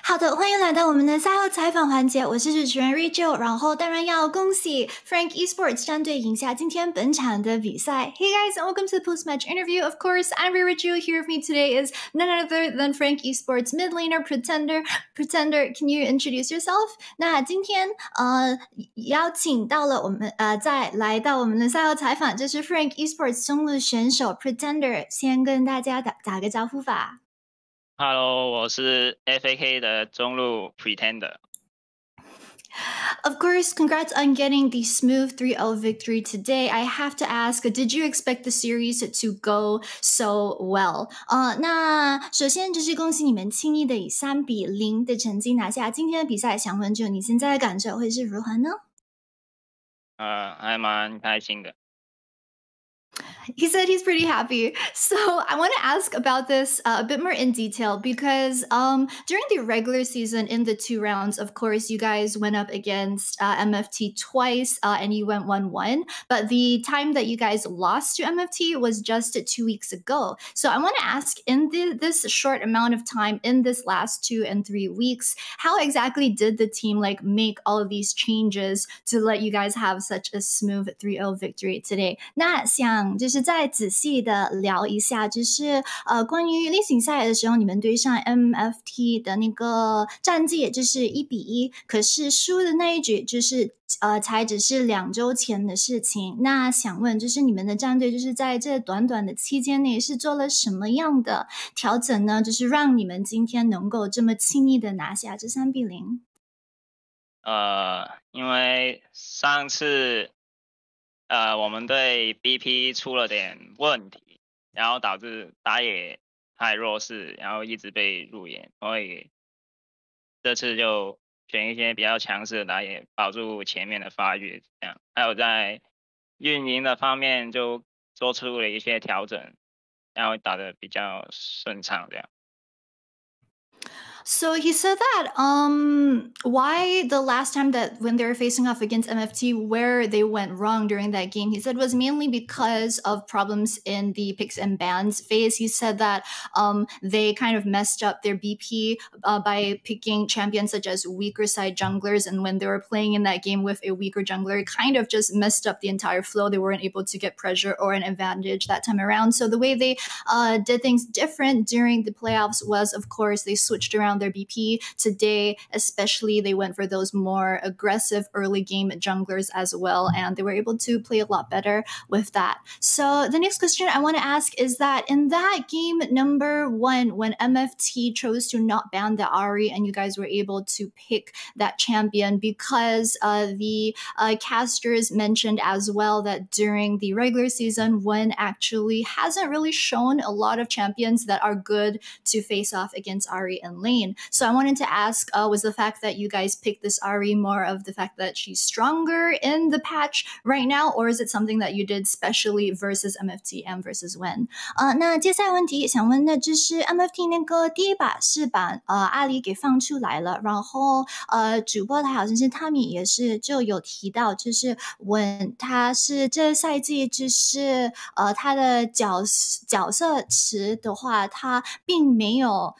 好的，欢迎来到我们的赛后采访环节，我是主持人 Reirachuu， 然后当然要恭喜 FAK Esports 战队赢下今天本场的比赛。Hey guys, and welcome to the post-match interview. Of course, I'm Reirachuu. Here with me today is none other than FAK Esports mid laner Pretender. Pretender, can you introduce yourself? 那今天邀请到了我们再来到我们的赛后采访，就是 FAK Esports 中路选手 Pretender， 先跟大家打个招呼吧。Hello， 我是 FAK 的中路 Pretender。 Of course, congrats on getting the smooth 3-0 victory today. I have to ask, did you expect the series to go so well? 那首先就是恭喜你们轻易的以3-0的成绩拿下今天的比赛，想问就你现在的感受会是如何呢？还蛮开心的。He said he's pretty happy. So I want to ask about this a bit more in detail because during the regular season in the 2 rounds, of course, you guys went up against MFT twice and you went 1-1. But the time that you guys lost to MFT was just 2 weeks ago. So I want to ask, in this short amount of time, in this last 2 and 3 weeks, how exactly did the team make all of these changes to let you guys have such a smooth 3-0 victory today? 那想就是再仔细的聊一下，就是关于例行赛的时候，你们对上 MFT 的那个战绩就是1-1，可是输的那一局就是才只是2周前的事情。那想问，就是你们的战队就是在这短短的期间内是做了什么样的调整呢？就是让你们今天能够这么轻易的拿下这3-0。因为上次我们对 BP 出了点问题，然后导致打野太弱势，然后一直被入野，所以这次就选一些比较强势的打野，保住前面的发育，这样。还有在运营的方面就做出了一些调整，然后打得比较顺畅，这样。So he said that why the last time that when they were facing off against MFT, where they went wrong during that game, he said was mainly because of problems in the picks and bans phase. He said that they kind of messed up their BP by picking champions such as weaker side junglers, and when they were playing in that game with a weaker jungler, it kind of just messed up the entire flow. They weren't able to get pressure or an advantage that time around. So the way they did things different during the playoffs was, of course, they switched around their BP. Today, especially, they went for those more aggressive early game junglers as well, and they were able to play a lot better with that. So the next question I want to ask is that in that game number 1, when MFT chose to not ban the Ahri and you guys were able to pick that champion, because the casters mentioned as well that during the regular season, one actually hasn't really shown a lot of champions that are good to face off against Ahri and lane. So I wanted to ask, was the fact that you guys picked this Ahri more of the fact that she's stronger in the patch right now, or is it something that you did specially versus MFT and versus when? 那接下来问题想问的就是 MFT 那个第一把是把阿里给放出来了，然后主播他好像是 Tommy 也是就有提到，就是问他是这赛季就是他的角色池的话，他并没有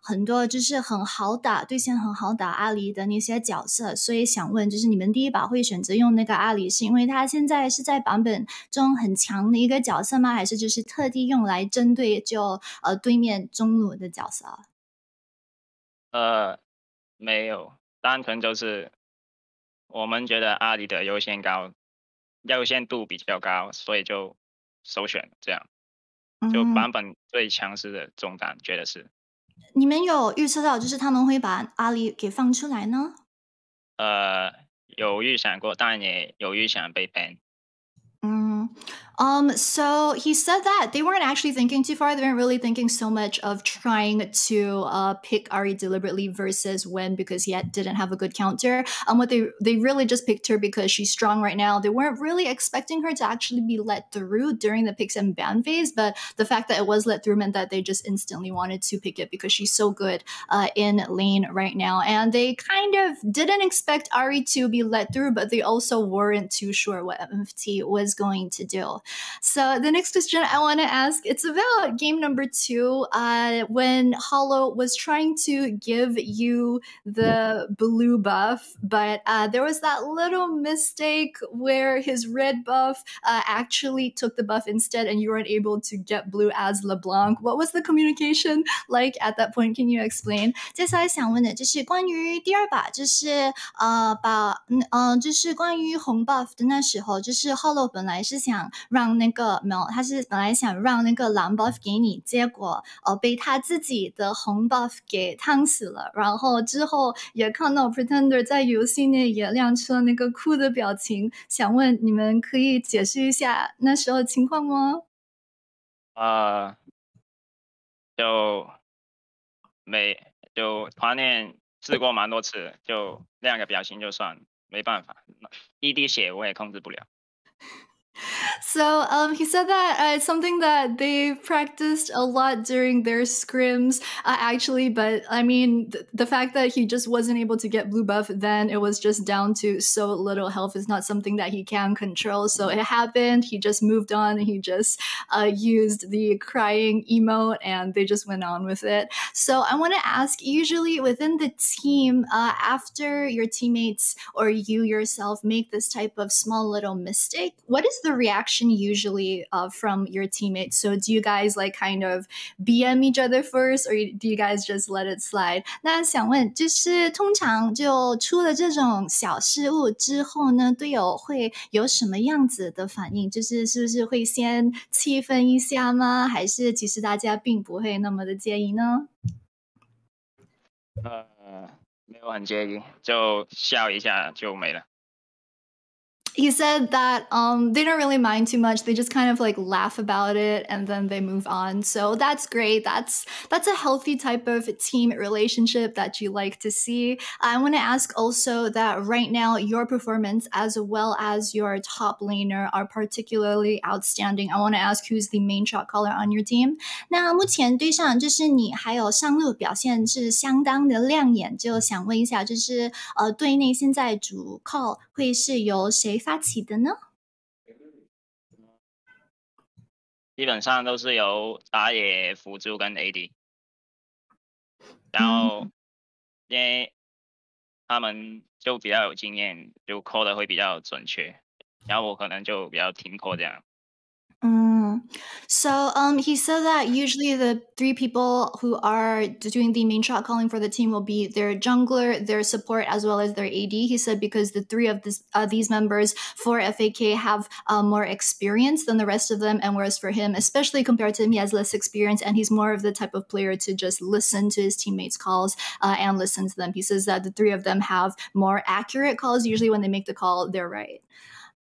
很多就是很好打对线很好打阿里的那些角色，所以想问就是你们第一把会选择用那个阿里，是因为他现在是在版本中很强的一个角色吗？还是就是特地用来针对就对面中路的角色？没有，单纯就是我们觉得阿里的优先度比较高，所以就首选这样。就版本最强势的中单，觉得是。你们有预测到就是他们会把阿里给放出来呢？有预想过，但也有预想被 ban。So he said that they weren't actually thinking too far. They weren't really thinking so much of trying to pick Ahri deliberately versus when, because he didn't have a good counter. What they really just picked her because she's strong right now. They weren't really expecting her to actually be let through during the picks and ban phase, but the fact that it was let through meant that they just instantly wanted to pick it because she's so good in lane right now. And they kind of didn't expect Ahri to be let through, but they also weren't too sure what MFT was going to do. So the next question I want to ask, it's about game number 2, when Hollow was trying to give you the blue buff, but there was that little mistake where his red buff actually took the buff instead, and you weren't able to get blue as LeBlanc. What was the communication like at that point? Can you explain? 接下来想问的就是关于第二把，就是就是关于红 buff 的那时候，就是 Hollow 本来是想让那个没有，他是本来想让那个蓝 buff 给你，结果被他自己的红 buff 给烫死了。然后之后也看到 Pretender 在游戏内也亮出了那个哭的表情，想问你们可以解释一下那时候的情况吗？就团练试过蛮多次，就亮个表情就算，没办法，一滴血我也控制不了。So he said that it's something that they practiced a lot during their scrims, actually. But I mean, the fact that he just wasn't able to get blue buff, then it was just down to so little health is not something that he can control. So it happened. He just moved on. And he just used the crying emote, and they just went on with it. So I want to ask, usually within the team, after your teammates or you yourself make this type of small little mistake, what is the reaction usually from your teammates? So do you guys like kind of BM each other first, or do you guys just let it slide? 那想问，就是通常就出了这种小失误之后呢，队友会有什么样子的反应？就是是不是会先气愤一下吗？还是其实大家并不会那么的介意呢？没有很介意，就笑一下就没了。He said that they don't really mind too much. They just kind of like laugh about it and then they move on. So that's great. That's a healthy type of team relationship that you like to see. I want to ask also that right now your performance as well as your top laner are particularly outstanding. I want to ask who's the main shot caller on your team. 那目前队上就是你还有上路表现是相当的亮眼，就想问一下，就是队内现在主 call 会是由谁发起的呢？基本上都是由打野、辅助跟 AD， 然后因为他们就比较有经验，就 call 的会比较准确，然后我可能就比较听 call 这样。So he said that usually the 3 people who are doing the main shot calling for the team will be their jungler, their support, as well as their AD. He said because the 3 of these members for FAK have more experience than the rest of them, and whereas for him, especially compared to him, he has less experience, and he's more of the type of player to just listen to his teammates' calls and listen to them. He says that the 3 of them have more accurate calls. Usually when they make the call, they're right.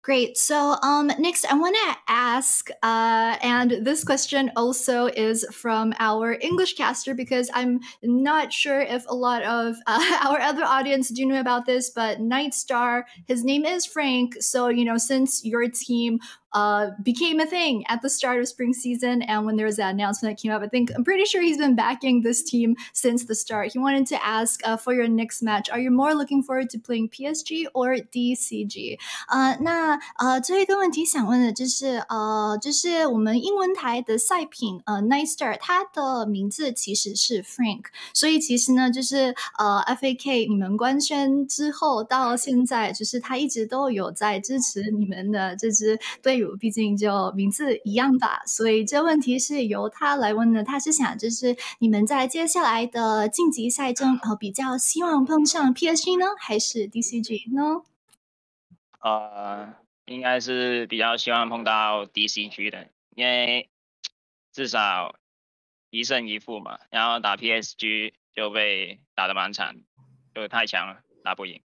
Great. So next, I want to ask, and this question also is from our English caster, because I'm not sure if a lot of our other audience do know about this, but Nightstar, his name is Frank. So, you know, since your team became a thing at the start of spring season, and when there was that announcement that came up, I'm pretty sure he's been backing this team since the start. He wanted to ask for your next match, are you more looking forward to playing PSG or DCG? 那最后一个问题想问的就是就是我们英文台的赛品Nightstar 他的名字其实是 Frank， 所以其实呢就是FAK 你们官宣之后到现在，就是他一直都有在支持你们的这支队伍，毕竟就名字一样吧，所以这问题是由他来问的。他是想就是你们在接下来的晋级赛中比较希望碰上 PSG 呢，还是 DCG 呢？应该是比较希望碰到 DCG 的，因为至少一胜一负嘛，然后打 PSG 就被打得蛮惨，就太强了，打不赢。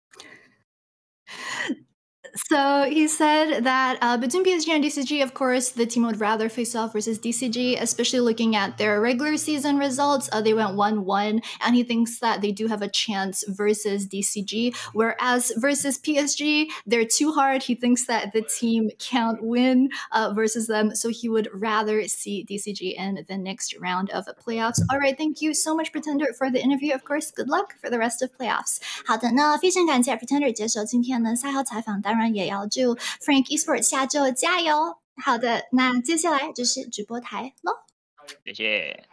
So he said that between PSG and DCG, of course, the team would rather face off versus DCG, especially looking at their regular season results. They went 1-1, and he thinks that they do have a chance versus DCG, whereas versus PSG, they're too hard. He thinks that the team can't win versus them, so he would rather see DCG in the next round of playoffs. All right, thank you so much, Pretender, for the interview. Of course, good luck for the rest of playoffs. 好的，那非常感谢 Pretender 接受今天的赛后采访，当然也要祝 Frank Esports 下周加油。好的，那接下来就是直播台咯。谢谢。